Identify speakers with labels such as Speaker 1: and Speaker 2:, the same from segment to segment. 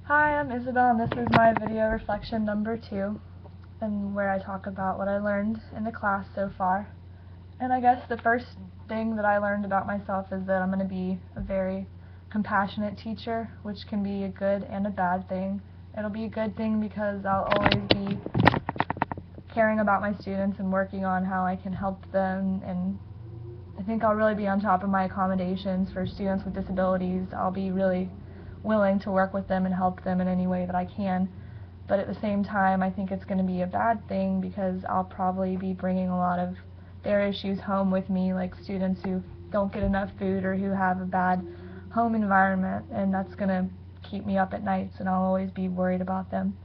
Speaker 1: Hi, I'm Isabel, and this is my video reflection number 2, and where I talk about what I learned in the class so far. And I guess the first thing that I learned about myself is that I'm going to be a very compassionate teacher, which can be a good and a bad thing. It'll be a good thing because I'll always be caring about my students and working on how I can help them, and I think I'll really be on top of my accommodations for students with disabilities. I'll be really willing to work with them and help them in any way that I can. But at the same time, I think it's going to be a bad thing because I'll probably be bringing a lot of their issues home with me, like students who don't get enough food or who have a bad home environment, and that's going to keep me up at nights, and I'll always be worried about them.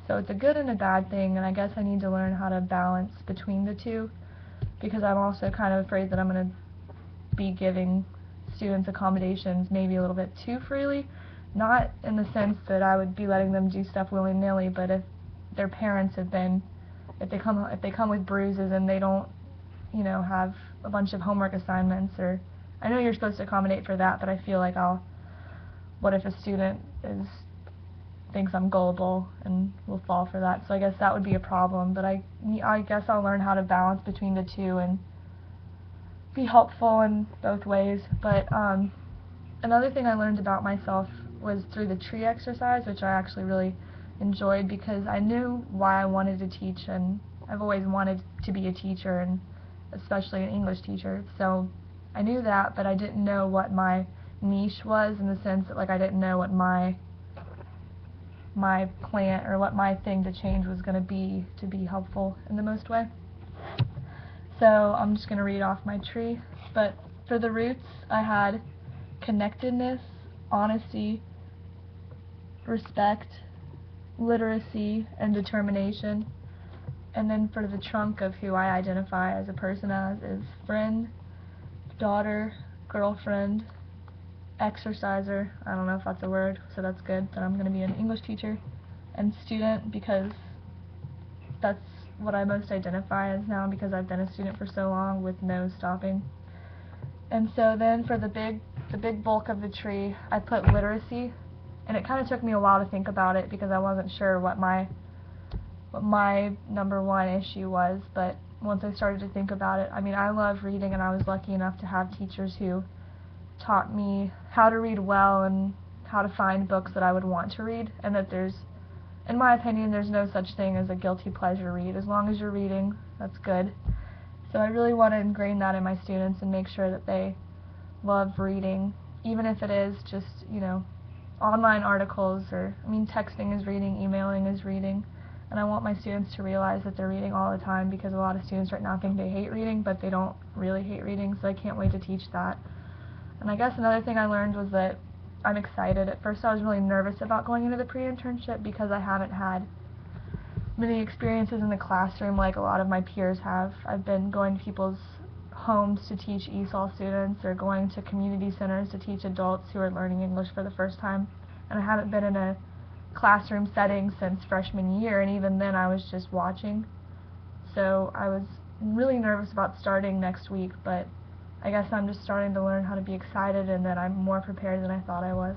Speaker 1: So it's a good and a bad thing, and I guess I need to learn how to balance between the two, because I'm also kind of afraid that I'm going to be giving students accommodations maybe a little bit too freely, not in the sense that I would be letting them do stuff willy-nilly, but if their parents have been, if they come with bruises and they don't, have a bunch of homework assignments, or I know you're supposed to accommodate for that, but I feel like what if a student thinks I'm gullible and will fall for that? So I guess that would be a problem, but I guess I'll learn how to balance between the two and be helpful in both ways. But another thing I learned about myself was through the tree exercise, which I actually really enjoyed because I knew why I wanted to teach, and I've always wanted to be a teacher, and especially an English teacher. So I knew that, but I didn't know what my niche was, in the sense that I didn't know what my plant or what my thing to change was going to be helpful in the most way. So I'm just going to read off my tree. But for the roots, I had connectedness, honesty, respect, literacy, and determination. And then for the trunk of who I identify as a person as is friend, daughter, girlfriend, exerciser, I don't know if that's a word, so that's good, but I'm going to be an English teacher, and student, because that's what I most identify as now, because I've been a student for so long with no stopping. And so then for the big bulk of the tree, I put literacy, and it kind of took me a while to think about it because I wasn't sure what my number one issue was, but once I started to think about it, I love reading, and I was lucky enough to have teachers who taught me how to read well and how to find books that I would want to read, and that in my opinion, there's no such thing as a guilty pleasure read. As long as you're reading, that's good. So I really want to ingrain that in my students and make sure that they love reading, even if it is just, online articles, or, texting is reading, emailing is reading, and I want my students to realize that they're reading all the time, because a lot of students right now think they hate reading, but they don't really hate reading, so I can't wait to teach that. And I guess another thing I learned was that I'm excited. At first I was really nervous about going into the pre-internship because I haven't had many experiences in the classroom like a lot of my peers have. I've been going to people's homes to teach ESOL students, or going to community centers to teach adults who are learning English for the first time, and I haven't been in a classroom setting since freshman year, and even then I was just watching. So I was really nervous about starting next week, but I guess I'm just starting to learn how to be excited, and that I'm more prepared than I thought I was.